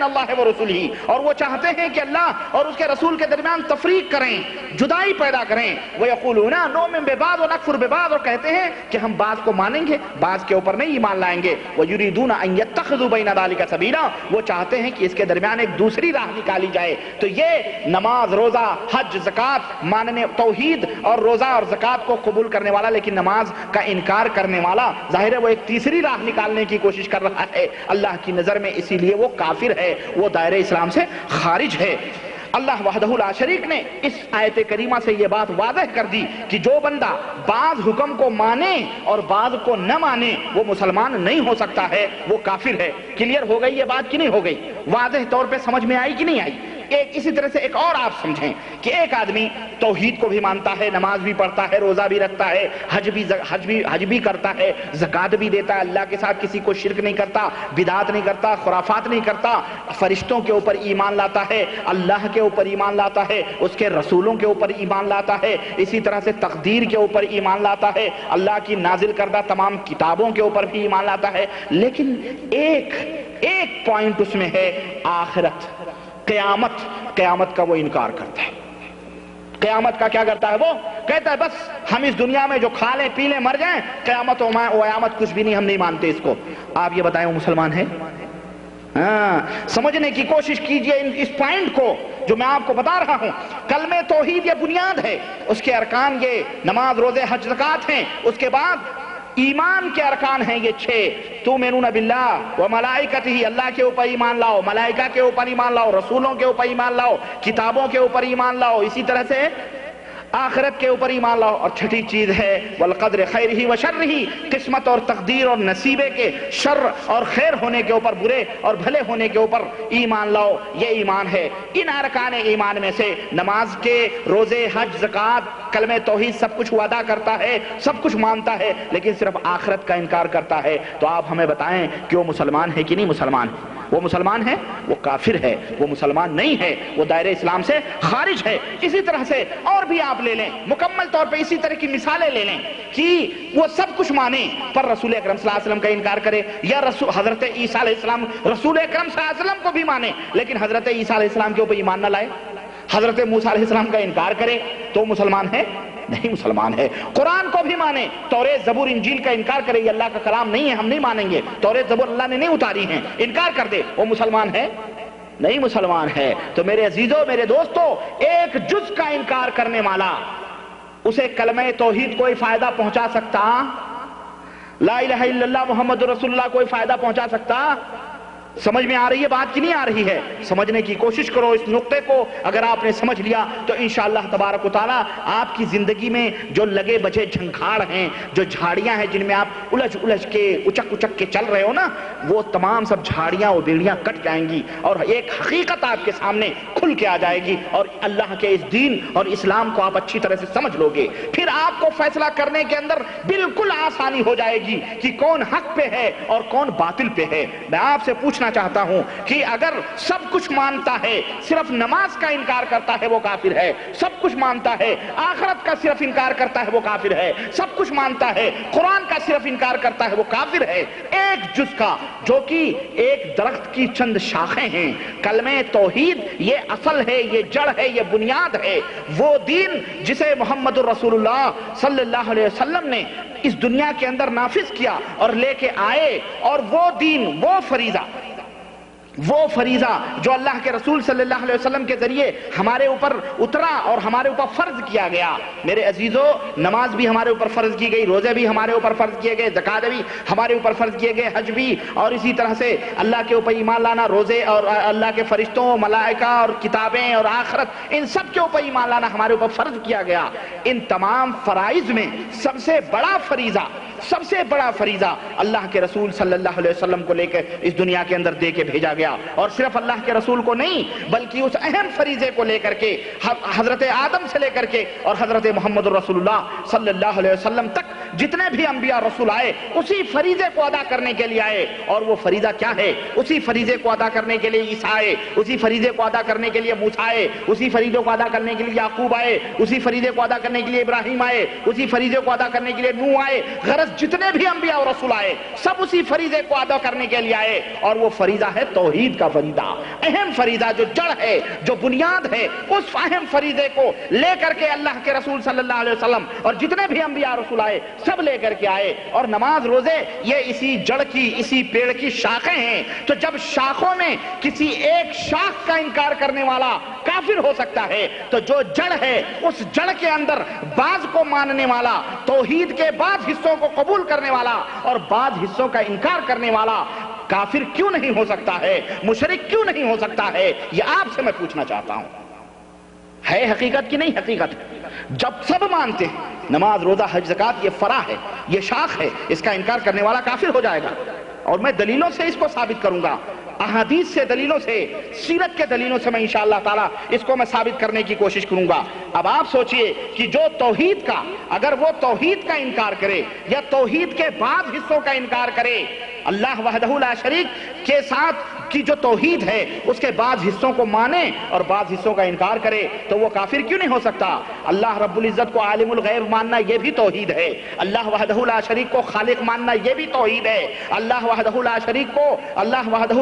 اللہ ورسولہ، اور وہ چاہتے ہیں کہ اللہ اور اس کے رسول کے درمیان تفریق کریں، جدائی پیدا کریں۔ وَيَقُولُونَ نُؤْمِنُ بِبَعْضٍ وَنَكْفُرُ بِبَعْضٍ، اور کہتے ہیں کہ ہم بعض کو مانیں گے بعض کے اوپر نہیں ایمان لائیں گے۔ وَيُرِيدُونَ أَن يَتَّخِذُوا بَيْنَ ذَلِكَ سَبِيلًا، وہ چاہتے ہیں کہ اس کے درمیان ایک دوسری راہ نکالی جائے۔ تو یہ نماز، روزہ، حج، زکوٰۃ ماننے، توحید اور روزہ اور زکوٰۃ کو قبول کرنے والا لیکن نماز کا انکار کرنے والا، ظاہر ہے وہ ایک تیسری راہ نکالنے کی کوشش کر رہا ہے اللہ کی نظر میں، اسی لیے وہ کافر ہے، وہ دائرہ اسلام سے خارج ہے۔ اللہ وحدہ لا شریک نے اس آیت کریمہ سے یہ بات واضح کر دی کہ جو بندہ بعض حکم کو مانے اور بعض کو نہ مانے وہ مسلمان نہیں ہو سکتا ہے، وہ کافر ہے۔ کلیئر ہو گئی یہ بات کہ نہیں ہو گئی؟ واضح طور پہ سمجھ میں آئی کہ نہیں آئی؟ اسی طرح سے ایک اور آپ سمجھیں کہ ایک آدمی توحید کو بھی مانتا ہے، نماز بھی پڑھتا ہے، روزہ بھی رکھتا ہے، حج بھی کرتا ہے، زکوٰۃ بھی دیتا ہے، اللہ کے ساتھ کسی کو شرک نہیں کرتا، بدعات نہیں کرتا، خرافات نہیں کرتا، فرشتوں کے اوپر ایمان لاتا ہے، اللہ کے اوپر ایمان لاتا ہے، اس کے رسولوں کے اوپر ایمان لاتا ہے، اسی طرح سے تقدیر کے اوپر ایمان لاتا ہے، اللہ کی نازل کردہ تمام کتابوں کے اوپر بھی ایمان لاتا ہے، لیکن ایک پوائنٹ اس میں ہے، آخرت، قیامت کا وہ انکار کرتا ہے۔ قیامت کا کیا کرتا ہے؟ وہ کہتا ہے بس ہم اس دنیا میں جو کھا لیں پی لیں مر جائیں، قیامت و قیامت کچھ بھی نہیں، ہم نہیں مانتے اس کو۔ آپ یہ بتائیں وہ مسلمان ہے؟ سمجھنے کی کوشش کیجئے اس پوائنٹ کو جو میں آپ کو بتا رہا ہوں۔ کلمہ توحید یہ بنیاد ہے، اس کے ارکان یہ نماز، روزے، حج، زکوٰۃ ہیں، اس کے بعد ایمان کے ارکان ہیں یہ 6۔ تؤمنون باللہ وملائکتہ، اللہ کے اوپر ایمان لاؤ، ملائکہ کے اوپر ایمان لاؤ، رسولوں کے اوپر ایمان لاؤ، کتابوں کے اوپر ایمان لاؤ، اسی طرح سے آخرت کے اوپر ایمان لاؤ، اور چھٹی چیز ہے والقدر خیرہ وشرہ، قسمت اور تقدیر اور نصیبے کے شر اور خیر ہونے کے اوپر، برے اور بھلے ہونے کے اوپر ایمان لاؤ، یہ ایمان ہے۔ ان ارکان ایمان میں سے نماز کے، روزے، حج، زکوٰۃ، کلمہ توحید سب کچھ وعدہ کرتا ہے، سب کچھ مانتا ہے، لیکن صرف آخرت کا انکار کرتا ہے۔ تو آپ ہمیں بتائیں کہ وہ مسلمان ہے کہ نہیں مسلمان؟ وہ مسلمان ہے؟ وہ کافر ہے، وہ مسلمان نہیں ہے، وہ دائرہ اسلام سے خارج ہے۔ اسی طرح سے اور بھی آپ لے لیں، مکمل طور پہ اسی طرح کی مثالیں لے لیں کہ وہ سب کچھ مانے پر رسول اکرم صلی اللہ علیہ وسلم کا انکار کرے، یا حضرت عیسیٰ علیہ السلام، رسول اکرم صلی اللہ علیہ وسلم کو بھی مانے لیکن حضرت عیسیٰ علیہ السلام کے اوپر ایمان نہ لائے، حضرت موسیٰ علیہ السلام کا انکار کرے، تو مسلمان ہے؟ نہیں مسلمان ہے۔ قرآن کو بھی مانے، توریت، زبور، انجیل کا انکار کرے، یہ اللہ کا کلام نہیں ہے، ہم نہیں مانیں گے، توریت، زبور اللہ نے نہیں اتاری ہیں، انکار کر دے، وہ مسلمان ہے؟ نہیں مسلمان ہے۔ تو میرے عزیزوں، میرے دوستوں، ایک جز کا انکار کرنے والا، اسے کلمہ توحید کوئی فائدہ پہنچا سکتا؟ لا الہ الا اللہ محمد رسول اللہ کوئی فائدہ پہنچا سکتا؟ سمجھ میں آ رہی ہے بات کی نہیں آ رہی ہے؟ سمجھنے کی کوشش کرو اس نقطے کو، اگر آپ نے سمجھ لیا تو انشاءاللہ تبارک و تعالی آپ کی زندگی میں جو لگے بچے جھنکھاڑ ہیں، جو جھاڑیاں ہیں جن میں آپ الجھ کے اچک کے چل رہے ہو نا، وہ تمام سب جھاڑیاں اور بیڑیاں کٹ جائیں گی، اور ایک حقیقت آپ کے سامنے کھل کے آ جائے گی، اور اللہ کے اس دین اور اسلام کو آپ اچھی طرح سے سمجھ لو گے۔ پھر آپ کو فیصلہ کرنے کے اندر بالکل آسانی ہو جائے گی کہ کون حق پہ ہے اور کون باطل پہ ہے۔ میں آپ سے پوچھنا چاہتا ہوں کہ اگر سب کچھ مانتا ہے، صرف نماز کا انکار کرتا ہے وہ کافر ہے، سب کچھ مانتا ہے، آخرت کا صرف انکار کرتا ہے وہ کافر ہے، سب کچھ مانتا ہے، قرآن کا صرف انکار کرتا ہے وہ کافر ہے، ایک جز کا جو کہ ایک درخت کی چند شاخیں ہیں، کلمہ توحید یہ اصل ہے، یہ جڑ ہے، یہ بنیاد ہے، وہ دین جسے محمد الرسول اللہ صلی اللہ علیہ وسلم نے اس دنیا کے اندر نافذ کیا اور لے کے آئے، اور وہ دین، وہ فریضہ جو اللہ کے رسول صلی اللہ علیہ وسلم کے ذریعے ہمارے اوپر اترا اور ہمارے اوپر فرض کیا گیا۔ میرے عزیزو، نماز بھی ہمارے اوپر فرض کی گئی، روزے بھی ہمارے اوپر فرض کیے گئے، زکوٰۃ بھی ہمارے اوپر فرض کیے گئے، حج بھی، اور اسی طرح سے اللہ کے اوپر ایمان لانا، روزے اور اللہ کے فرشتوں، ملائکہ اور کتابیں اور آخرت، ان سب کے اوپر ایمان لانا ہمارے اوپر فرض کیا گیا۔ ان تمام فرائض میں سب سے بڑا فریضہ اللہ کے رسول صلی اللہ علیہ وسلم کو لے کر اس دنیا کے اندر دے کے بھیجا گیا، اور صرف اللہ کے رسول کو نہیں بلکہ اس اہم فریضے کو لے کر کے حضرت آدم سے لے کر کے اور حضرت محمد رسول اللہ صلی اللہ علیہ وسلم تک جتنے بھی انبیاء رسول آئے اسی فریضے کو ادا کرنے کے لیے آئے، اور وہ فریضہ کیا ہے؟ اسی فریضے کو ادا کرنے کے لیے عیسیٰ آئے، اسی فریضے کو ادا کرنے کے لیے موسیٰ آئے، اسی فریضے کو ادا کرنے کے لیے یعقوب آئے، اسی فریضے کو ادا کرنے کے لیے ابراہیم آئے، اسی فریضے کو ادا کرنے کے لیے نوح آئے۔ غرض جتنے بھی انبیاء اور رسول آئے سب اسی فریضے کو ادا کرنے کے لیے آئے، اور وہ فریضہ ہے توحید کا فریضہ، اہم فریضہ جو جڑ ہے، جو بنیاد ہے۔ اس اہم فریضے کو لے کر کے اللہ کے رسول صلی اللہ علیہ وسلم اور جتنے بھی انبیاء رسول آئے سب لے کر کے آئے، اور نماز روزے یہ اسی جڑ کی، اسی پیڑ کی شاخیں ہیں۔ تو جب شاخوں میں کسی ایک شاخ کا انکار کرنے والا کافر ہو سکتا ہے، تو جو جڑ ہے اس جڑ کے اندر بعض کو ماننے والا، توحید کے بعض حصوں کو قبول کرنے والا اور بعض حصوں کا انکار کرنے والا کافر کیوں نہیں ہو سکتا ہے، مشرک کیوں نہیں ہو سکتا ہے؟ یہ آپ سے میں پوچھنا چاہتا ہوں، ہے حقیقت کی نہیں حقیقت؟ جب سب مانتے ہیں نماز روزہ حج زکوٰۃ یہ فرع ہے، یہ شاخ ہے، اس کا انکار کرنے والا کافر ہو جائے گا، اور میں دلیلوں سے اس کو ثابت کروں گا، احادیث سے، دلیلوں سے، سیرت کے دلیلوں سے میں انشاءاللہ تعالی اس کو میں ثابت کرنے کی کوشش کروں گا۔ اب آپ سوچئے کہ جو توحید کا، اگر وہ توحید کا انکار کرے یا توحید کے بعض حصوں کا انکار کرے، اللہ وحدہ لا شریک کے ساتھ کی جو توحید ہے اس کے بعض حصوں کو مانے اور بعض حصوں کا انکار کرے، تو وہ کافر کیوں نہیں ہو سکتا؟ اللہ رب العزت کو عالم الغیب ماننا یہ بھی توحید ہے، اللہ وحدہ لا شریک کو خالق ماننا یہ بھی توحید ہے، اللہ وحدہ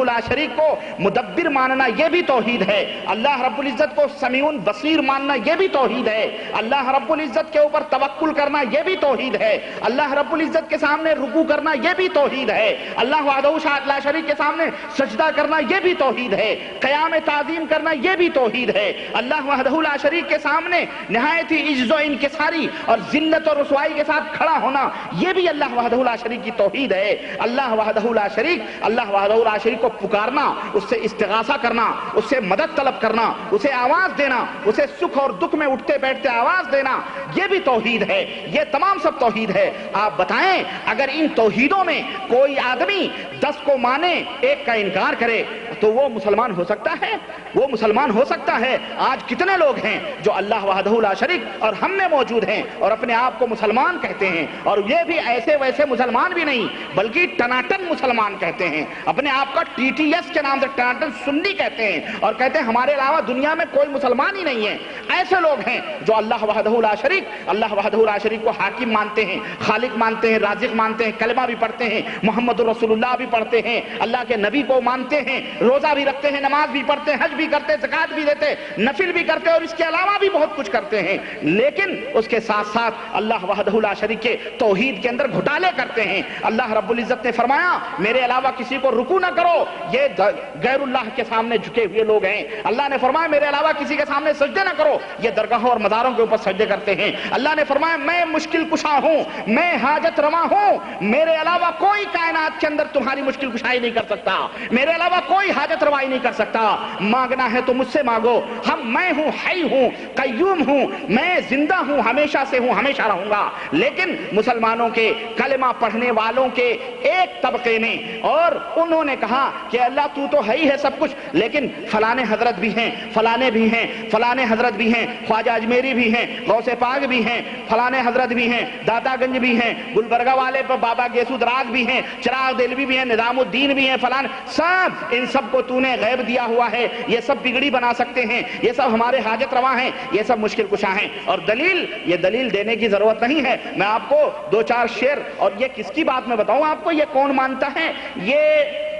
لا شریک کو مدبر ماننا یہ بھی توحید ہے، اللہ رب العزت کو سمیع بصیر ماننا یہ بھی توحید ہے، اللہ رب العزت کے اوپر توکل کرنا یہ بھی توحید ہے، اللہ رب العزت کے سامنے رکوع کرنا یہ بھی توحید ہے، اللہ وحدہ لا شریک کے سامنے سجدہ کرنا یہ بھی توحید ہے، قیام تعظیم کرنا یہ بھی توحید ہے، اللہ وحدہ لا شریک کے سامنے نہایت ہی عجز و انکساری اور ذلت اور رسوائی کے ساتھ کھڑا ہونا یہ بھی اللہ وحدہ لا شریک کی توحید ہے۔ اللہ وحدہ لا شریک کو پکارنا، اس سے استغاثہ کرنا، اس سے مدد طلب کرنا، اسے آواز دینا، اسے سکھ اور دکھ میں اٹھتے بیٹھتے آواز دینا یہ بھی توحید ہے، یہ تمام سب توحید ہے۔ آپ بتائیں اگر ان توحیدوں میں کوئی آدمی 10 کو مانے ایک کا انکار کرے تو وہ مسلمان ہو سکتا ہے؟ وہ مسلمان ہو سکتا ہے؟ آج کتنے لوگ ہیں جو اللہ وحدہ لا شریک اور ہم میں موجود ہیں اور اپنے آپ کو مسلمان کہتے ہیں، اور یہ بھی ایسے ویسے مسلمان بھی نہیں بلکہ ٹناٹن مسلمان کہتے ہیں، اپنے آپ کا ٹی ٹی ایس کے نام سے ٹناٹن سنی کہتے ہیں، اور کہتے ہیں ہمارے علاوہ دنیا میں کوئی مسلمان ہی نہیں ہے۔ ایسے لوگ ہیں جو اللہ وحدہ لا شریک کو حاکم مانتے ہیں، خالق مانتے ہیں، رازق مانتے ہیں، کلمہ بھی پڑھتے ہیں، محمد رسول اللہ بھی پڑھتے ہیں، اللہ کے نبی کو مانتے ہیں، روزہ بھی رکھتے ہیں، نماز بھی پڑھتے ہیں، حج بھی کرتے ہیں، زکوٰۃ بھی دیتے ہیں، نفل بھی کرتے ہیں، اور اس کے علاوہ بھی بہت کچھ کرتے ہیں، لیکن اس کے ساتھ ساتھ اللہ وحدہ لا شریک کے توحید کے اندر گھٹالے کرتے ہیں۔ اللہ رب العزت نے فرمایا میرے علاوہ کسی کو رکوع نہ کرو، یہ غیر اللہ کے سامنے جھکے ہوئے لوگ ہیں۔ اللہ نے فرمایا میرے علاوہ کسی کے سامنے سجدے نہ کرو، یہ درگاہوں اور مزاروں کے اوپر سجدے کرتے ہیں۔ اللہ نے فرمایا میں مشکل کشا ہوں، میں حاجت رواں ہوں، میرے علاوہ کوئی کائنات کے اندر تمہاری مشکل کشائی نہیں کر سکتا، میرے علاوہ کوئی حاجت روائی نہیں کر سکتا، مانگنا ہے تو مجھ سے مانگو، میں ہوں، حی ہوں، قیوم ہوں، میں زندہ ہوں، ہمیشہ سے ہوں، ہمیشہ رہوں گا۔ لیکن مسلمانوں کے کلمہ پڑھنے والوں کے ایک طبقے نے، اور انہوں نے کہا کہ اللہ تو ہے ہی ہے سب کچھ، لیکن فلانے حضرت بھی ہیں، فلانے بھی ہیں، فلانے حضرت بھی ہیں، خواجہ اجمیری بھی ہیں، غوث پاک بھی ہیں، فلانے حضرت بھی ہیں، داتا گنج بھی ہیں، گلبرگہ والے پر بابا گیسو دراز بھی ہیں، چراغ دلوی بھی ہیں، نظام الدین بھی ہیں، فلانے سب، ان سب کو تو نے غیب دیا ہوا ہے، یہ سب بگڑی بنا سکتے ہیں، یہ سب ہمارے حاجت رواں ہیں، یہ سب مشکل کشا ہیں۔ اور دلیل، یہ دلیل دینے کی ضرورت نہیں ہے، میں آپ کو 2-4 شعر، اور یہ کس کی بات میں بتاؤں آپ کو، یہ کون مانتا ہے؟ یہ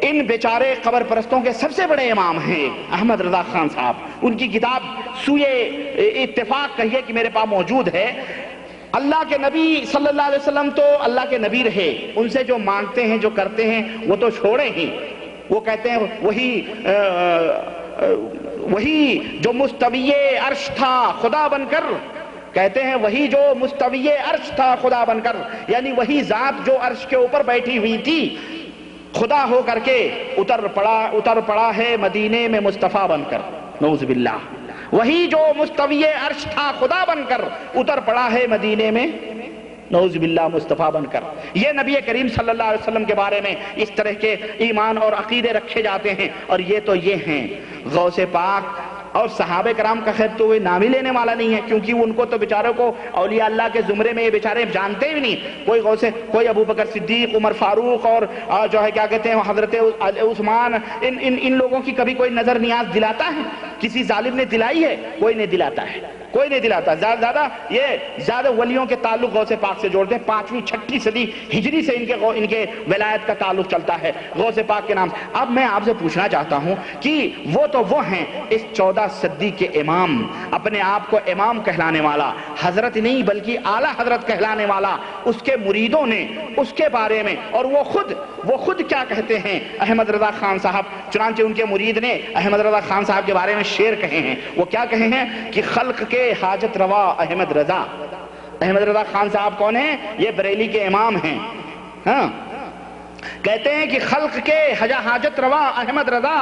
ان بیچارے قبر پرستوں کے سب سے بڑے امام ہیں احمد رضا خان صاحب، ان کی کتاب سوئے اتفاق کہیے کہ میرے پاس موجود ہے۔ اللہ کے نبی صلی اللہ علیہ وسلم تو اللہ کے نبی رہے، ان سے جو مانگتے ہیں، جو کرتے ہیں، وہ تو چھوڑے ہی، وہ کہتے ہیں وہی جو مستوی عرش تھا خدا بن کر، کہتے ہیں وہی جو مستوی عرش تھا خدا بن کر، یعنی وہی ذات جو عرش کے اوپر بیٹھی ہوئی تھی خدا ہو کر کے اتر پڑا ہے مدینے میں مصطفیٰ بن کر، نعوذ باللہ، وہی جو مستوی عرش تھا خدا بن کر اتر پڑا ہے مدینے میں نعوذ باللہ مصطفیٰ بن کر۔ یہ نبی کریم صلی اللہ علیہ وسلم کے بارے میں اس طرح کے ایمان اور عقیدے رکھے جاتے ہیں، اور یہ تو یہ ہیں غوث پاک اور صحابہ کرام کا خیر تو وہ نام ہی لینے والا نہیں ہے، کیونکہ ان کو تو بیچاروں کو اولیاء اللہ کے زمرے میں یہ بیچارے جانتے ہی نہیں. کوئی ابو بکر صدیق، عمر فاروق اور جو ہے کیا کہتے ہیں حضرت عثمان، ان لوگوں کی کبھی کوئی نظر نیاز دلاتا ہے؟ کسی ظالم نے دلائی ہے؟ کوئی نہیں دلاتا ہے، کوئی نہیں دلاتا. زیادہ ولیوں کے تعلق غوث پاک سے جوڑتے ہیں. 5ویں 6ٹھی صدی ہجری سے ان کے ولایت کا تعلق چلتا ہے غوث پاک کے نام سے. اب میں آپ سے پوچھنا چاہتا ہوں کہ وہ تو وہ ہیں اس 14 صدی کے امام، اپنے آپ کو امام کہلانے والا، حضرت نہیں بلکہ اعلیٰ حضرت کہلانے والا، اس کے مریدوں نے اس کے بارے میں، اور وہ خود کیا کہتے ہیں احمد رضا خان صاحب. چنانچہ ان کے مرید نے احمد رضا خان صاحب کے بارے میں شعر کہے ہیں. وہ کیا کہے ہیں کہ خلق کے حاجت روا احمد رضا. احمد رضا خان صاحب کون ہیں؟ یہ بریلی کے امام ہیں. ہاں، کہتے ہیں کہ خلق کے حاجت روا احمد رضا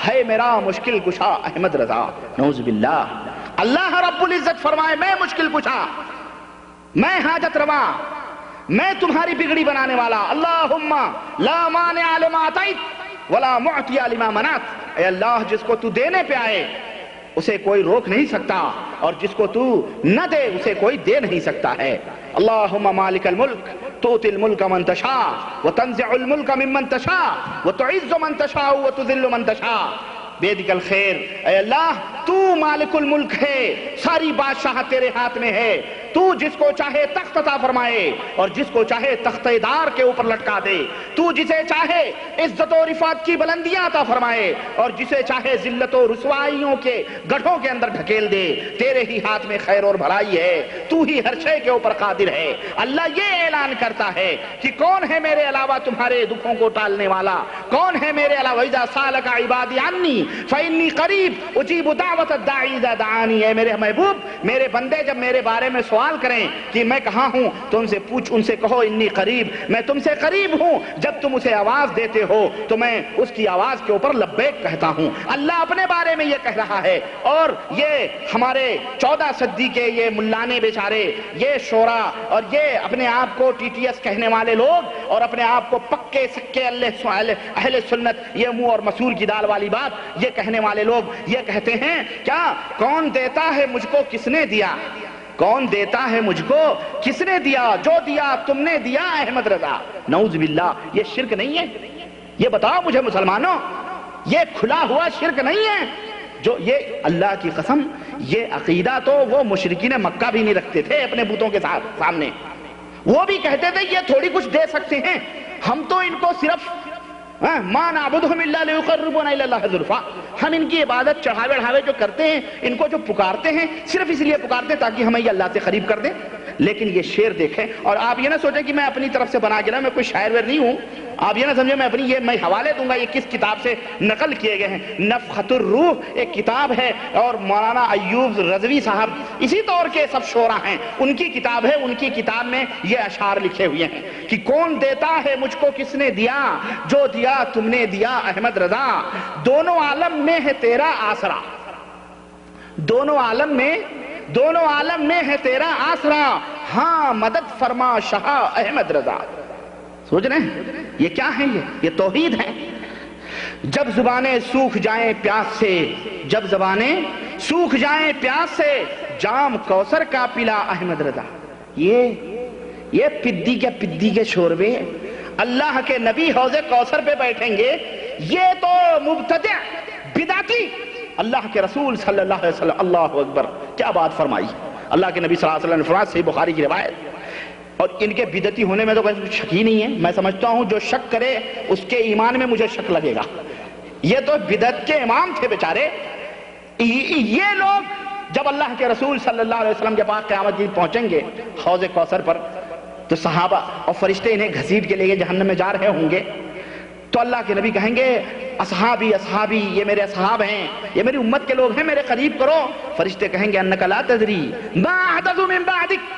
ہے میرا مشکل کشا احمد رضا. نعوذ باللہ. اللہ رب العزت فرمائے میں مشکل کشا، میں حاجت روا، میں تمہاری بگڑی بنانے والا. اللہم لا مانع لما اعطیت ولا معطی لما منعت. اے اللہ، جس کو تو دینے پہ آئے اسے کوئی روک نہیں سکتا، اور جس کو تو نہ دے اسے کوئی دے نہیں سکتا ہے. اللہم مالک الملک تؤتی الملک من تشاء وتنزع الملک ممن تشاء وتعز من تشاء وتذل من تشاء بیدک الخیر. اے اللہ، تو مالک الملک ہے، ساری بادشاہت تیرے ہاتھ میں ہے. تو جس کو چاہے تخت عطا فرمائے اور جس کو چاہے تخت دار کے اوپر لٹکا دے. تو جسے چاہے عزت و رفعت کی بلندیاں عطا فرمائے اور جسے چاہے ذلت و رسوائیوں کے گڑھوں کے اندر ڈھکیل دے. تیرے ہی ہاتھ میں خیر اور بھلائی ہے، تو ہی ہر شے کے اوپر قادر ہے. اللہ یہ اعلان کرتا ہے کہ کون ہے میرے علاوہ تمہارے دکھوں کو ٹالنے والا؟ کون ہے میرے علاوہ؟ اذا سالک عبادی عنی فانی قریب اجیب دعوت الداعی اذا دعانی. اے میرے محبوب، میرے بندے جب میرے بارے میں سوال کریں کہ میں کہاں ہوں تو ان سے کہو انی قریب، میں تم سے قریب ہوں. جب تم اسے آواز دیتے ہو تو میں اس کی آواز کے اوپر لبیک کہتا ہوں. اللہ اپنے بارے میں یہ کہہ رہا ہے. اور یہ ہمارے 14 صدی کے یہ ملانے بیچارے، یہ شورا اور یہ اپنے آپ کو TTS کہنے والے لوگ اور اپنے آپ کو پکے سکے اہل سنت، یہ منہ اور مسور کی دال والی بات یہ کہنے والے لوگ یہ کہتے ہیں کیا کون دیتا ہے مجھ کو کس نے دیا؟ کون دیتا ہے مجھ کو کس نے دیا؟ جو دیا تم نے دیا احمد رضا. نعوذ باللہ. یہ شرک نہیں ہے؟ یہ بتاؤ مجھے مسلمانوں، یہ کھلا ہوا شرک نہیں ہے؟ جو یہ اللہ کی قسم، یہ عقیدہ تو وہ مشرکین مکہ بھی نہیں رکھتے تھے اپنے بتوں کے سامنے. وہ بھی کہتے تھے یہ تھوڑی کچھ دے سکتے ہیں، ہم تو ان کو صرف ما نعبدہم الا لیقربونا الی اللہ زلفیٰ، ہم ان کی عبادت چڑھاوے جو کرتے ہیں، ان کو جو پکارتے ہیں صرف اس لیے پکارتے ہیں تاکہ ہمیں یہ اللہ سے قریب کر دیں. لیکن یہ شعر دیکھیں، اور آپ یہ نہ سوچیں کہ میں اپنی طرف سے بنا کے نا، میں کوئی شاعر ویر نہیں ہوں. آپ یہ نہ سمجھیں میں حوالے دوں گا یہ کس کتاب سے نقل کیے گئے ہیں. نفخۃ الروح ایک کتاب ہے، اور مولانا ایوب رضوی صاحب اسی طور کے سب شعراء ہیں، ان کی کتاب ہے. ان کی کتاب میں یہ اشعار لکھے ہوئے ہیں کہ کون دیتا ہے مجھ کو کس نے دیا؟ جو دیا تم نے دیا احمد رضا. دونوں عالم میں ہے تیرا آسرا، دونوں عالم میں ہے تیرا آسرا. ہاں مدد فرما شاہ احمد رضا. سوچ رہے ہیں یہ کیا ہے؟ یہ توحید ہے. جب زبانیں سوکھ جائیں پیاس سے، جب زبانیں سوکھ جائیں پیاس سے، جام کوثر کا پلا احمد رضا. یہ پدی کے شوربے اللہ کے نبی حوض کوثر پہ بیٹھیں گے، یہ تو مبتدع بدعتی. اللہ کے رسول صلی اللہ علیہ وسلم، اللہ اکبر، کیا بات فرمائی. اللہ کے نبی صلی اللہ علیہ وسلم نے فرمایا، صحیح بخاری کی روایت. اور ان کے بدعتی ہونے میں تو کوئی شک ہی نہیں ہے. میں سمجھتا ہوں جو شک کرے اس کے ایمان میں مجھے شک لگے گا. یہ تو بدعت کے امام تھے بیچارے. یہ لوگ جب اللہ کے رسول صلی اللہ علیہ وسلم کے پاس قیامت کی پہنچیں گے حوض کوثر پر، تو صحابہ اور فرشتے انہیں گھسیٹ کے لے کے جہنم میں جا رہے ہوں گے. تو اللہ کے نبی کہیں گے اصحابی اصحابی، یہ میرے اصحاب ہیں، یہ میری امت کے لوگ ہیں، میرے قریب کرو. فرشتے کہیں گے انک لا تدری ما احدثوا من بعدک.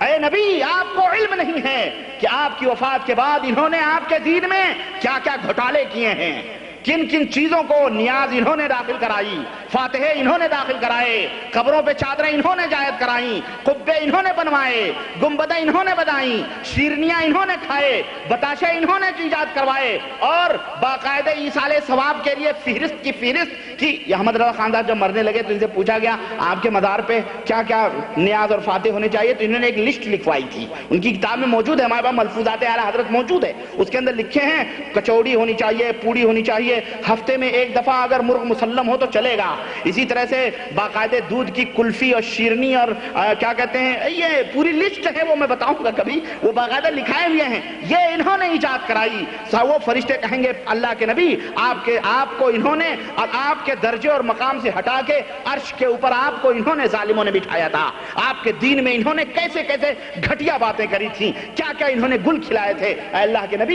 اے نبی، آپ کو علم نہیں ہے کہ آپ کی وفات کے بعد انہوں نے آپ کے دین میں کیا کیا گھوٹالے کیے ہیں. کن کن چیزوں کو نیاز انہوں نے داخل کرائی، فاتحے انہوں نے داخل کرائے، قبروں پہ چادریں انہوں نے جائز کرائیں، قبے انہوں نے بنوائے، گنبدیں انہوں نے بنائیں، شیرنیاں انہوں نے کھائے، بتاشے انہوں نے ایجاد کروائے، اور باقاعدہ ایصال ثواب کے لیے فہرست کی فہرست کی۔ احمد رضا خان صاحب جب مرنے لگے تو ان سے پوچھا گیا آپ کے مزار پہ کیا کیا نیاز اور فاتح ہونے چاہیے، تو انہوں نے ایک لسٹ لکھوائی تھی، ان کی کتاب میں موجود ہے، ہمارے پاس ملفوظات اعلیٰ حضرت موجود ہے، اس کے اندر لکھے ہیں کچوڑی ہونی چاہیے، پوڑی ہونی چاہیے، ہفتے میں ایک دفعہ اگر مرغ مسلم ہو تو چلے گا، اسی طرح سے باقاعدہ دودھ کی کلفی اور شیرنی اور کیا کہتے ہیں، یہ پوری لسٹ ہے، وہ میں بتاؤں گا کبھی، وہ باقاعدہ لکھائے ہوئے ہیں، یہ انہوں نے ایجاد کرائی۔ وہ فرشتے کہیں گے اللہ کے نبی آپ کو انہوں نے اور آپ کے درجے اور مقام سے ہٹا کے عرش کے اوپر آپ کو انہوں نے ظالموں نے بٹھایا تھا، آپ کے دین میں انہوں نے کیسے کیسے گھٹیا باتیں کری تھیں، کیا کیا انہوں نے گل کھلائے تھے، اے اللہ کے نبی